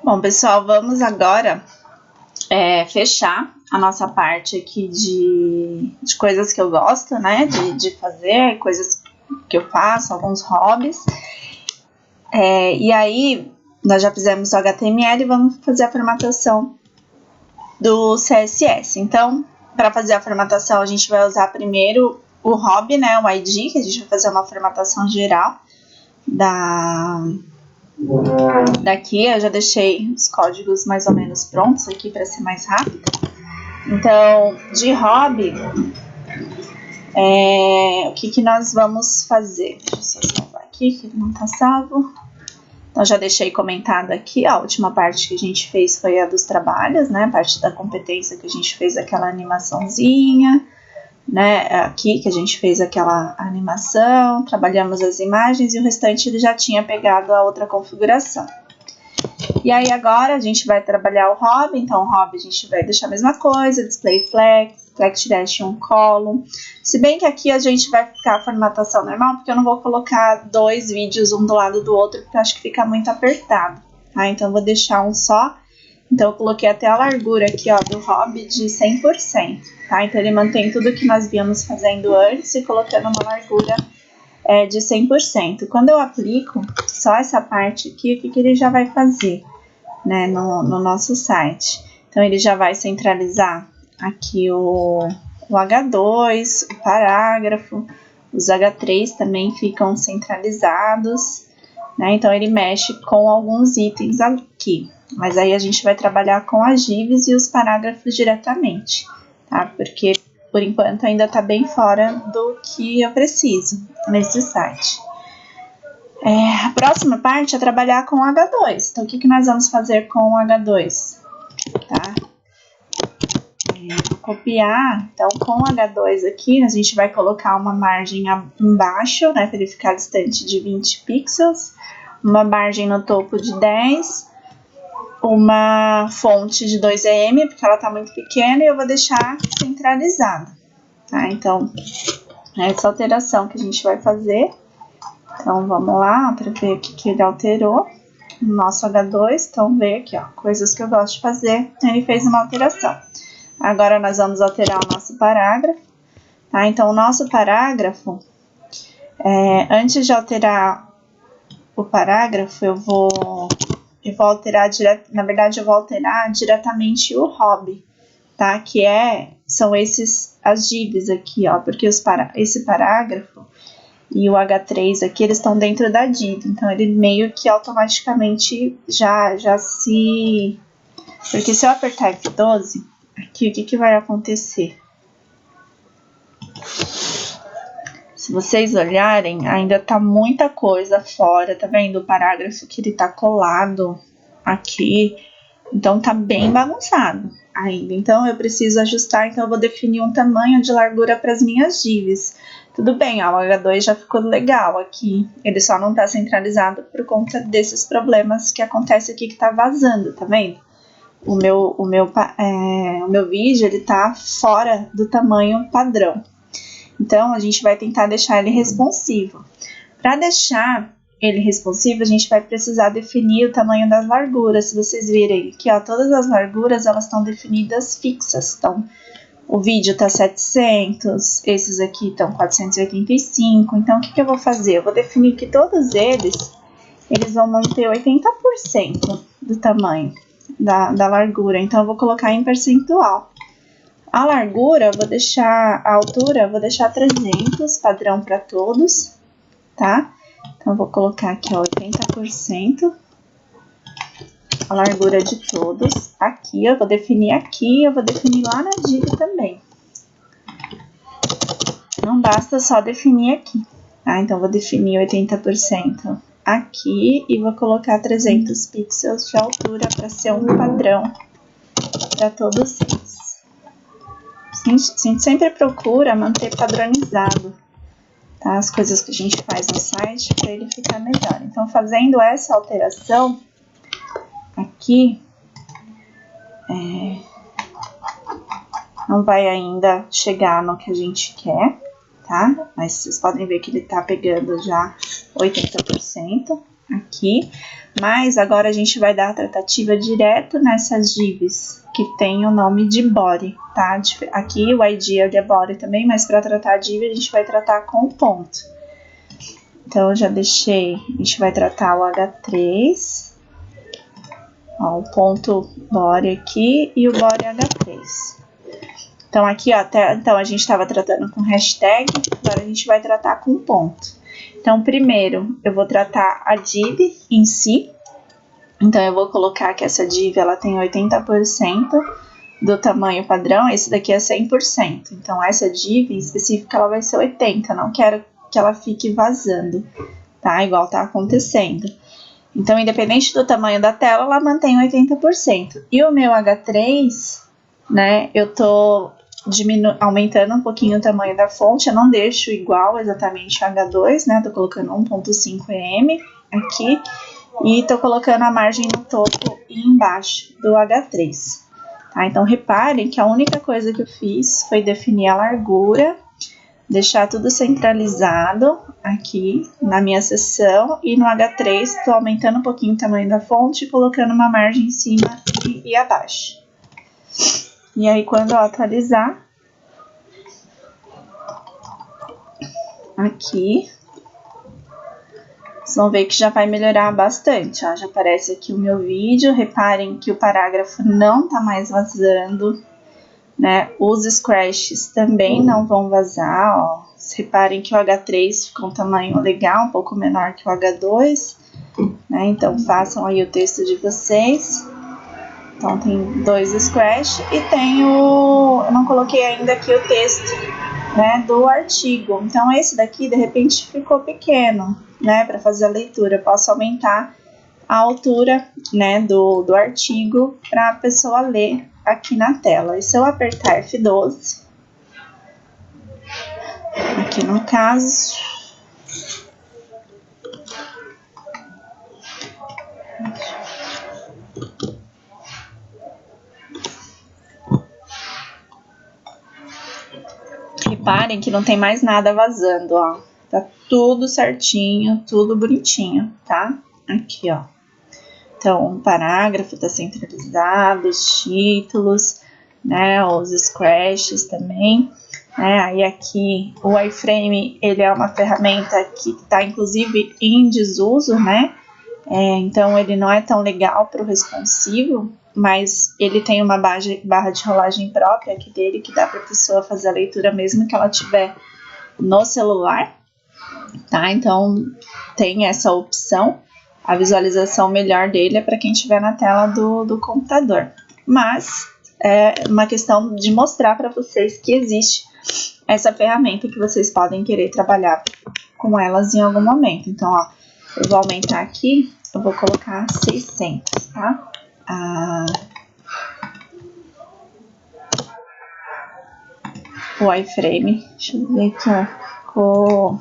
Bom, pessoal, vamos agora fechar a nossa parte aqui de coisas que eu gosto, né, de fazer, coisas que eu faço, alguns hobbies. E aí, nós já fizemos o HTML e vamos fazer a formatação do CSS. Então, para fazer a formatação, a gente vai usar primeiro o hobby, né, o ID, que a gente vai fazer uma formatação geral daqui. Eu já deixei os códigos mais ou menos prontos aqui para ser mais rápido. Então, de hobby, o que nós vamos fazer? Deixa eu só salvar aqui, que ele não está salvo. Então, já deixei comentado aqui, a última parte que a gente fez foi a dos trabalhos, né? A parte da competência que a gente fez aquela animaçãozinha, né? Aqui que a gente fez aquela animação, trabalhamos as imagens e o restante ele já tinha pegado a outra configuração. E aí agora a gente vai trabalhar o hobby. Então o hobby a gente vai deixar a mesma coisa, display flex, flex dash um column. Se bem que aqui a gente vai ficar a formatação normal, porque eu não vou colocar dois vídeos um do lado do outro, porque eu acho que fica muito apertado, tá? Então eu vou deixar um só. Então eu coloquei até a largura aqui, ó, do hobby de 100%, tá? Então ele mantém tudo que nós víamos fazendo antes e colocando uma largura de 100%. Quando eu aplico só essa parte aqui, o que ele já vai fazer, né, no nosso site? Então ele já vai centralizar aqui o H2, o parágrafo, os H3 também ficam centralizados, né? Então ele mexe com alguns itens aqui. Mas aí a gente vai trabalhar com as divs e os parágrafos diretamente, tá? Porque por enquanto ainda está bem fora do que eu preciso nesse site. A próxima parte é trabalhar com o H2. Então o que nós vamos fazer com o H2? Tá? Vou copiar. Então com o H2 aqui a gente vai colocar uma margem embaixo, né? Para ele ficar distante de 20 pixels. Uma margem no topo de 10. Uma fonte de 2em, porque ela está muito pequena, e eu vou deixar centralizada, tá? Então, essa alteração que a gente vai fazer. Então, vamos lá para ver o que ele alterou no nosso H2. Então, ver aqui, ó, coisas que eu gosto de fazer. Ele fez uma alteração. Agora, nós vamos alterar o nosso parágrafo, tá? Então, o nosso parágrafo, antes de alterar o parágrafo, eu vou alterar, na verdade eu vou alterar diretamente o hobby, tá? Que são as divs aqui, ó, porque esse parágrafo e o H3 aqui, eles estão dentro da div, então ele meio que automaticamente já se... Porque se eu apertar F12, aqui o que vai acontecer? Se vocês olharem, ainda tá muita coisa fora, tá vendo? O parágrafo que ele tá colado aqui, então tá bem bagunçado ainda. Então eu preciso ajustar, então eu vou definir um tamanho de largura para as minhas divs. Tudo bem, ó, o H2 já ficou legal aqui, ele só não tá centralizado por conta desses problemas que acontece aqui que tá vazando, tá vendo? O meu vídeo, ele tá fora do tamanho padrão. Então, a gente vai tentar deixar ele responsivo. Para deixar ele responsivo, a gente vai precisar definir o tamanho das larguras. Se vocês virem aqui, ó, todas as larguras, elas estão definidas fixas. Então, o vídeo tá 700, esses aqui estão 485. Então, o que eu vou fazer? Eu vou definir que todos eles vão manter 80% do tamanho da largura. Então, eu vou colocar em percentual. A largura, a altura, eu vou deixar 300, padrão para todos, tá? Então, eu vou colocar aqui, ó, 80%. A largura de todos. Aqui, eu vou definir aqui, eu vou definir lá na div também. Não basta só definir aqui, tá? Então, eu vou definir 80% aqui e vou colocar 300 pixels de altura para ser um padrão para todos eles. A gente sempre procura manter padronizado, tá? As coisas que a gente faz no site para ele ficar melhor. Então, fazendo essa alteração aqui, não vai ainda chegar no que a gente quer, tá? Mas vocês podem ver que ele tá pegando já 80% aqui. Mas agora a gente vai dar a tratativa direto nessas divs que tem o nome de body, tá? Aqui o ID é de body também, mas para tratar a div a gente vai tratar com ponto. Então eu já deixei, a gente vai tratar o H3, ó, o ponto body aqui e o body H3. Então aqui, ó, então a gente estava tratando com hashtag, agora a gente vai tratar com ponto. Então primeiro eu vou tratar a div em si. Então eu vou colocar que essa div ela tem 80% do tamanho padrão, esse daqui é 100%. Então essa div em específico ela vai ser 80%, não quero que ela fique vazando, tá? Igual tá acontecendo. Então independente do tamanho da tela, ela mantém 80%. E o meu H3, né, eu tô aumentando um pouquinho o tamanho da fonte, eu não deixo igual exatamente o H2, né, tô colocando 1.5 em aqui, e tô colocando a margem no topo e embaixo do H3, tá? Então reparem que a única coisa que eu fiz foi definir a largura, deixar tudo centralizado aqui na minha seção, e no H3 tô aumentando um pouquinho o tamanho da fonte e colocando uma margem em cima e abaixo. E aí, quando eu atualizar, aqui, vocês vão ver que já vai melhorar bastante, ó. Já aparece aqui o meu vídeo, reparem que o parágrafo não tá mais vazando, né? Os scratches também não vão vazar, ó. Reparem que o H3 ficou um tamanho legal, um pouco menor que o H2, né? Então, façam aí o texto de vocês. Então, tem 2 scratch e tem eu não coloquei ainda aqui o texto, né, do artigo. Então, esse daqui, de repente, ficou pequeno, né, para fazer a leitura. Eu posso aumentar a altura, né, do artigo para a pessoa ler aqui na tela. E se eu apertar F12, aqui no caso, reparem que não tem mais nada vazando, ó. Tá tudo certinho, tudo bonitinho, tá? Aqui, ó. Então, o parágrafo tá centralizado, os títulos, né? Os scratches também, né? Aí aqui, o iframe, ele é uma ferramenta que tá, inclusive, em desuso, né? Então, ele não é tão legal para o responsivo, mas ele tem uma barra de rolagem própria aqui dele, que dá para a pessoa fazer a leitura mesmo que ela tiver no celular, tá? Então, tem essa opção. A visualização melhor dele é para quem estiver na tela do computador. Mas, é uma questão de mostrar para vocês que existe essa ferramenta que vocês podem querer trabalhar com elas em algum momento. Então, ó, eu vou aumentar aqui, eu vou colocar 600, tá? O iframe, deixa eu ver aqui, ó, ficou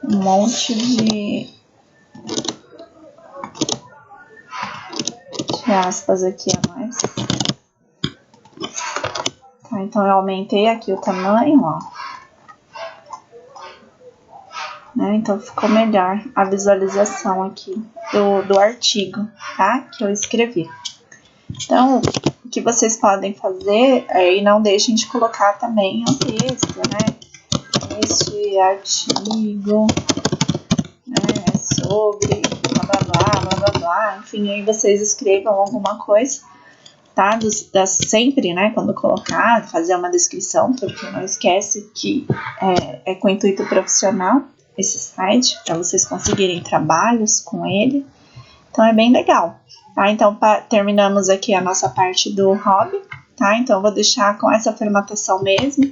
um monte de aspas aqui a mais. Tá, então eu aumentei aqui o tamanho, ó. Né? Então ficou melhor a visualização aqui do artigo, tá? Que eu escrevi. Então, o que vocês podem fazer e não deixem de colocar também o texto, né? Este artigo, né, sobre blá blá blá blá blá blá, enfim, aí vocês escrevam alguma coisa, tá? Sempre, né, quando colocar, fazer uma descrição, porque não esquece que é com intuito profissional esse site, para vocês conseguirem trabalhos com ele. Então é bem legal, tá? Então terminamos aqui a nossa parte do hobby, tá? Então eu vou deixar com essa formatação mesmo.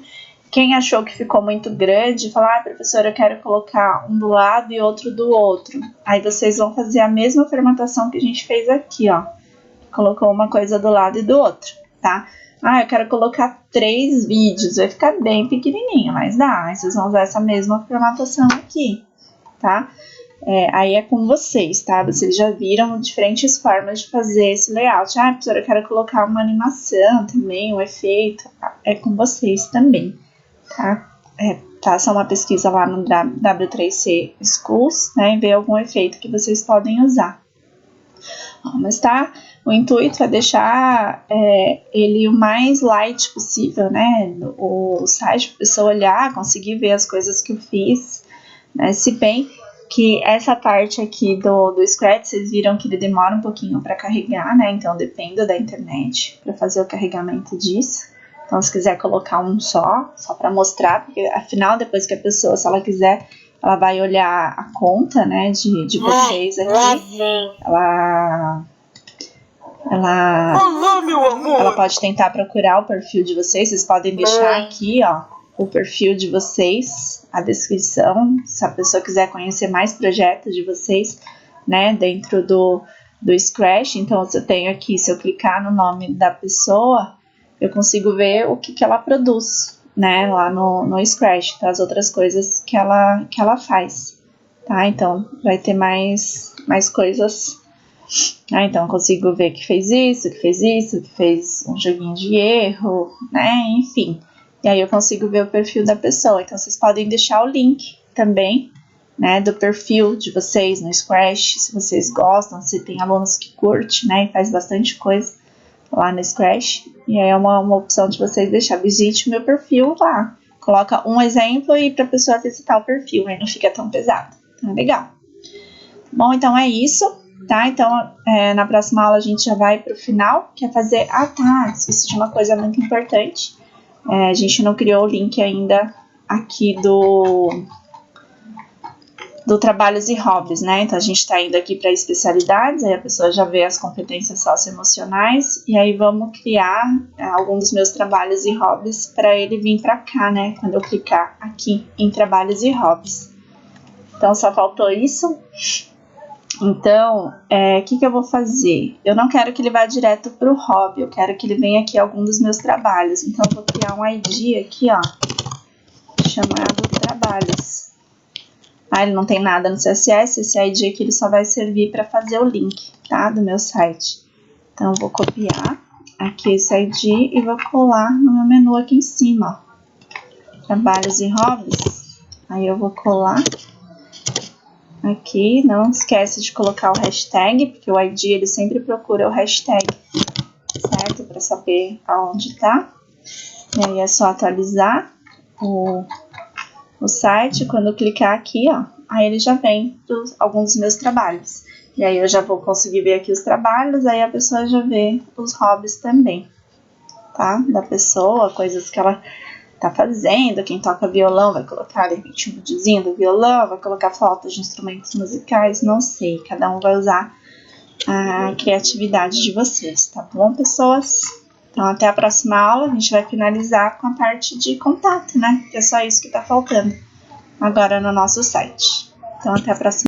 Quem achou que ficou muito grande, falar, professora, eu quero colocar um do lado e outro do outro. Aí vocês vão fazer a mesma formatação que a gente fez aqui, ó. Colocou uma coisa do lado e do outro, tá? Eu quero colocar 3 vídeos, vai ficar bem pequenininho, mas dá. Aí vocês vão usar essa mesma formatação aqui, tá? Aí é com vocês, tá? Vocês já viram diferentes formas de fazer esse layout. Professora, eu quero colocar uma animação também, um efeito. É com vocês também, tá? faça uma pesquisa lá no W3C Schools, né, e ver algum efeito que vocês podem usar. Mas tá, o intuito é deixar ele o mais light possível, né, o site para a pessoa olhar, conseguir ver as coisas que eu fiz, né, se bem que essa parte aqui do Scratch, vocês viram que ele demora um pouquinho para carregar, né, então dependo da internet para fazer o carregamento disso. Então, se quiser colocar um só para mostrar, porque afinal, depois que a pessoa, se ela quiser, ela vai olhar a conta, né, de vocês aqui. Ela pode tentar procurar o perfil de vocês. Vocês podem deixar aqui, ó, o perfil de vocês, a descrição, se a pessoa quiser conhecer mais projetos de vocês, né, dentro do Scratch. Então, se eu tenho aqui, se eu clicar no nome da pessoa, eu consigo ver o que ela produz, né, lá no Scratch, então, as outras coisas que ela faz, tá? Então, vai ter mais coisas, então, eu consigo ver que fez isso, que fez um joguinho de erro, né, enfim. E aí eu consigo ver o perfil da pessoa, então vocês podem deixar o link também, né, do perfil de vocês no Scratch, se vocês gostam, se tem alunos que curtem, né, e faz bastante coisa lá no Scratch, e aí é uma opção de vocês deixar, visite o meu perfil lá, coloca um exemplo e para a pessoa visitar o perfil, aí não fica tão pesado, então é legal. Bom, então é isso, tá? Então na próxima aula a gente já vai para o final, que é fazer, esqueci de uma coisa muito importante, a gente não criou o link ainda aqui do trabalhos e hobbies, né? Então, a gente está indo aqui para especialidades, aí a pessoa já vê as competências socioemocionais, e aí vamos criar algum dos meus trabalhos e hobbies para ele vir para cá, né? Quando eu clicar aqui em trabalhos e hobbies. Então, só faltou isso. Então, o que eu vou fazer? Eu não quero que ele vá direto para o hobby, eu quero que ele venha aqui algum dos meus trabalhos. Então, eu vou criar um ID aqui, ó, chamado trabalhos. Ele não tem nada no CSS, esse ID aqui ele só vai servir para fazer o link, tá, do meu site. Então, eu vou copiar aqui esse ID e vou colar no meu menu aqui em cima, ó. Trabalhos e hobbies. Aí eu vou colar aqui, não esquece de colocar o hashtag, porque o ID ele sempre procura o hashtag, certo? Para saber aonde tá. E aí é só atualizar o site, quando eu clicar aqui, ó, aí ele já vem alguns dos meus trabalhos. E aí eu já vou conseguir ver aqui os trabalhos, aí a pessoa já vê os hobbies também, tá? Da pessoa, coisas que ela tá fazendo. Quem toca violão vai colocar, de repente, um videozinho do violão, vai colocar fotos de instrumentos musicais, não sei. Cada um vai usar a criatividade de vocês, tá bom, pessoas? Então, até a próxima aula, a gente vai finalizar com a parte de contato, né? Que é só isso que tá faltando agora no nosso site. Então, até a próxima.